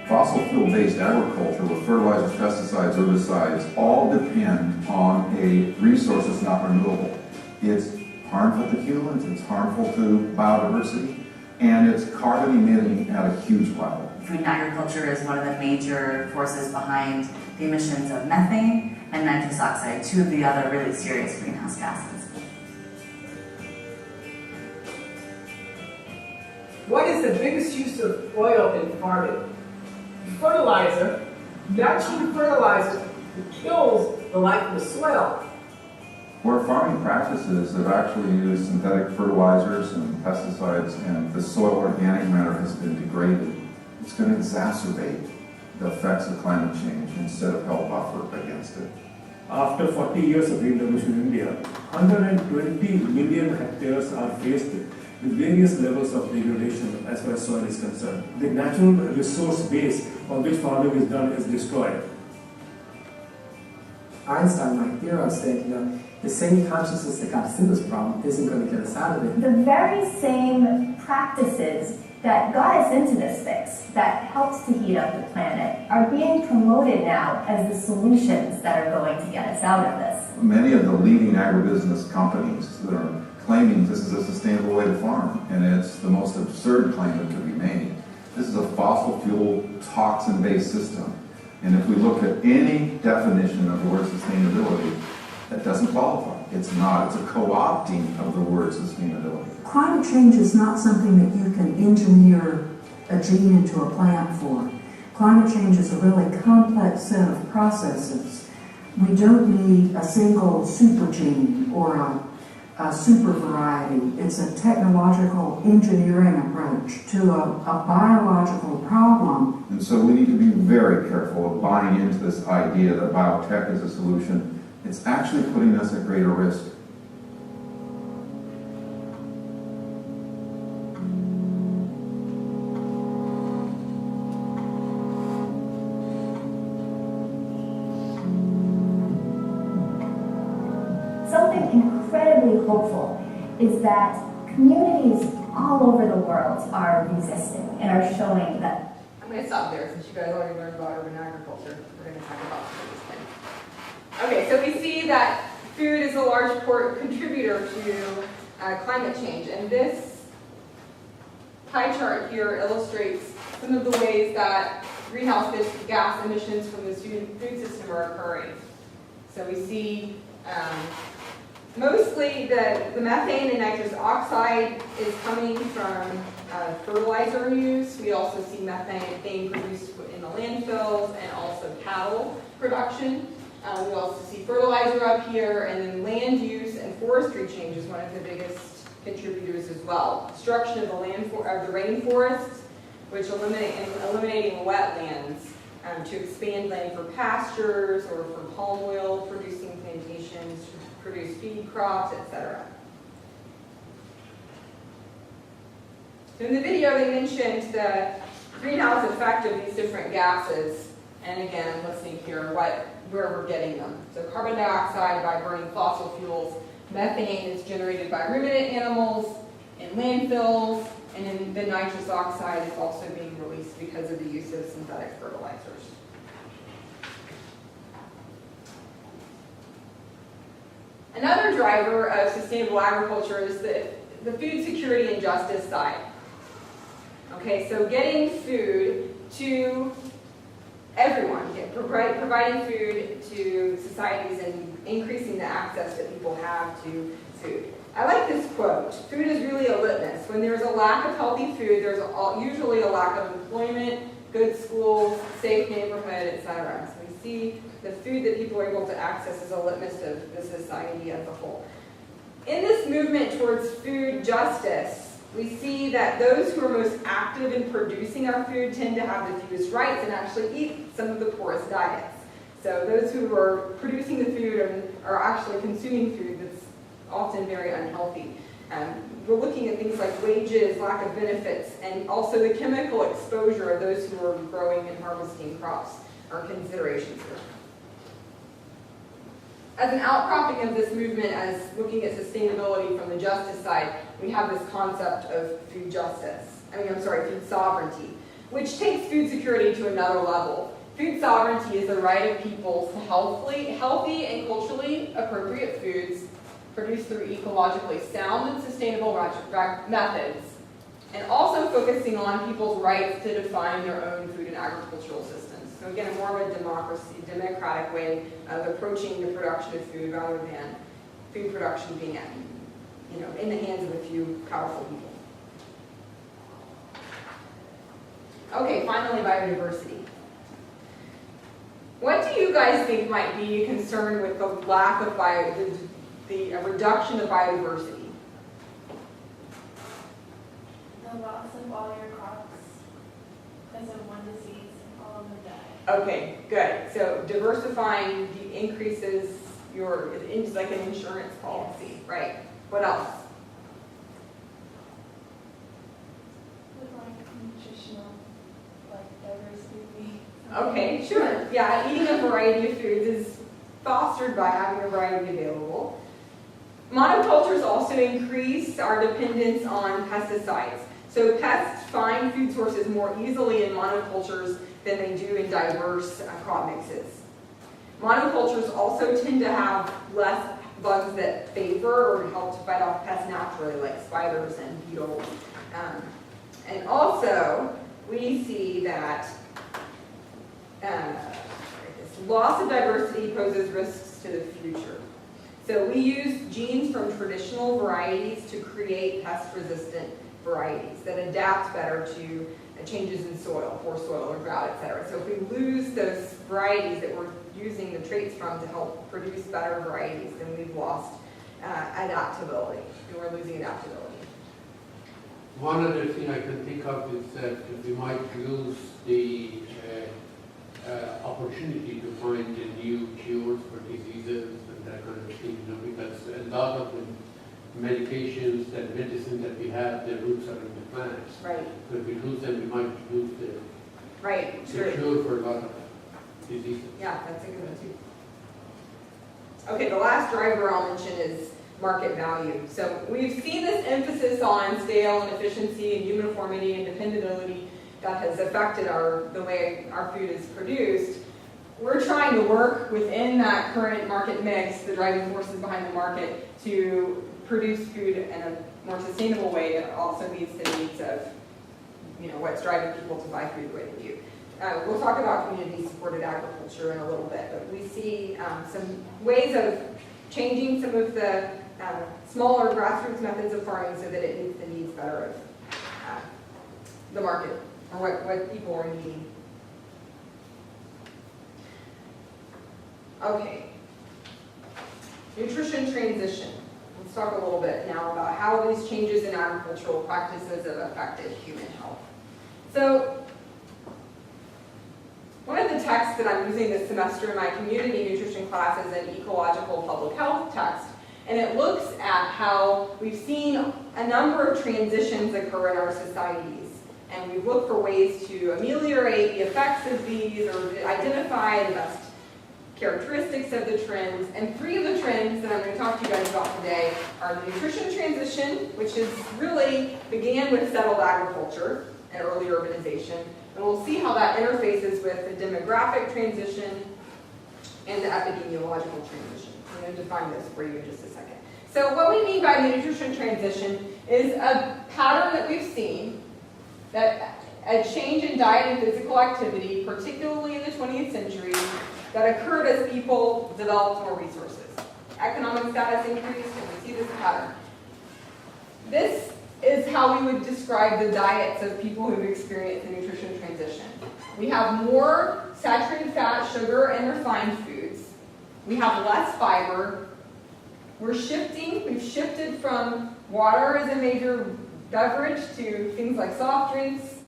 Fossil fuel-based agriculture with fertilizers, pesticides, herbicides all depend on a resource that's not renewable. It's harmful to humans, it's harmful to biodiversity, and it's carbon emitting at a huge level. Food and agriculture is one of the major forces behind the emissions of methane and nitrous oxide, two of the other really serious greenhouse gases. What is the biggest use of oil in farming? Fertilizer, natural fertilizer, kills the life of the soil. Where farming practices have actually used synthetic fertilizers and pesticides and the soil organic matter has been degraded, it's going to exacerbate the effects of climate change instead of help buffer against it. After 40 years of green revolution in India, 120 million hectares are faced with various levels of degradation as far as soil is concerned. The natural resource base on which farming is done is destroyed. Einstein, my hero, said, the same consciousness that got us in this problem isn't going to get us out of it. The very same practices that got us into this fix, that helps to heat up the planet, are being promoted now as the solutions that are going to get us out of this. Many of the leading agribusiness companies that are claiming this is a sustainable way to farm, and it's the most absurd claim that could be made. This is a fossil fuel toxin-based system, and if we look at any definition of the word sustainability, that doesn't qualify. It's not. It's a co-opting of the word sustainability. Climate change is not something that you can engineer a gene into a plant for. Climate change is a really complex set of processes. We don't need a single super gene or a super variety. It's a technological engineering approach to a biological problem. And so we need to be very careful of buying into this idea that biotech is a solution. It's actually putting us at greater risk. Something incredibly hopeful is that communities all over the world are resisting and are showing that. I'm going to stop there since you guys already learned about urban agriculture. We're going to talk about this thing. Okay, so we see that food is a large contributor to climate change, and this pie chart here illustrates some of the ways that greenhouse gas emissions from the food system are occurring. So we see mostly the methane and nitrous oxide is coming from fertilizer use. We also see methane being produced in the landfills and also cattle production. We also see fertilizer up here, and then land use and forestry change is one of the biggest contributors as well. Destruction of the rainforests, which eliminating wetlands to expand land for pastures or for palm oil producing plantations to produce feed crops, etc. So in the video, they mentioned the greenhouse effect of these different gases. And again, let's see here where we're getting them. So carbon dioxide by burning fossil fuels. Methane is generated by ruminant animals in landfills. And then the nitrous oxide is also being released because of the use of synthetic fertilizers. Another driver of sustainable agriculture is the food security and justice side. Okay, so getting food to everyone, providing food to societies and increasing the access that people have to food. I like this quote, food is really a litmus. When there's a lack of healthy food, there's usually a lack of employment, good schools, safe neighborhood, etc. So we see the food that people are able to access as a litmus of the society as a whole. In this movement towards food justice, we see that those who are most active in producing our food tend to have the fewest rights and actually eat some of the poorest diets. So those who are producing the food are actually consuming food that's often very unhealthy. We're looking at things like wages, lack of benefits, and also the chemical exposure of those who are growing and harvesting crops are considerations here. As an outcropping of this movement, as looking at sustainability from the justice side, we have this concept of food justice. Food sovereignty. which takes food security to another level. Food sovereignty is the right of peoples to healthy and culturally appropriate foods produced through ecologically sound and sustainable methods, and also focusing on people's rights to define their own food and agricultural systems. So again, more of a democratic way of approaching the production of food rather than food production being in the hands of a few powerful people. Okay, finally, biodiversity. What do you guys think might be a concern with the lack of the reduction of biodiversity? The loss of all your crops because of one disease and all of them die. Okay, good. So diversifying increases it's like an insurance policy, right? What else? With like nutritional, diversity. Okay, sure. Yeah, eating a variety of foods is fostered by having a variety available. Monocultures also increase our dependence on pesticides. So pests find food sources more easily in monocultures than they do in diverse crop mixes. Monocultures also tend to have less bugs that favor or help to fight off pests naturally, like spiders and beetles. And also, we see that loss of diversity poses risks to the future. So we use genes from traditional varieties to create pest-resistant varieties that adapt better to changes in soil, poor soil or drought, etc. So if we lose those varieties that we're using the traits from to help produce better varieties, then we've lost adaptability, and we're losing adaptability. One other thing I can think of is that we might lose the opportunity to find new cures for diseases and that kind of thing, because a lot of the medications and medicine that we have, the roots are in the plants. Right. So if we lose them, we might lose the cure for a lot of diseases. Yeah, that's a good one too. Okay, the last driver I'll mention is market value. So we've seen this emphasis on scale and efficiency and uniformity and dependability that has affected the way our food is produced. We're trying to work within that current market mix, the driving forces behind the market, to produce food in a more sustainable way that also meets the needs of what's driving people to buy food the way they do. We'll talk about community-supported agriculture in a little bit, but we see some ways of changing some of the smaller grassroots methods of farming so that it meets the needs better of the market, or what people are needing. Okay, nutrition transition. Let's talk a little bit now about how these changes in agricultural practices have affected human health. So, one of the texts that I'm using this semester in my community nutrition class is an ecological public health text, and it looks at how we've seen a number of transitions occur in our societies, and we look for ways to ameliorate the effects of these or to identify the best characteristics of the trends. And three of the trends that I'm going to talk to you guys about today are the nutrition transition, which is really began with settled agriculture and early urbanization. And we'll see how that interfaces with the demographic transition and the epidemiological transition. I'm going to define this for you in just a second. So what we mean by the nutrition transition is a pattern that we've seen, that a change in diet and physical activity, particularly in the 20th century, that occurred as people developed more resources. Economic status increased, and we see this pattern. This is how we would describe the diets of people who've experienced the nutrition transition. We have more saturated fat, sugar, and refined foods. We have less fiber. We've shifted from water as a major beverage to things like soft drinks,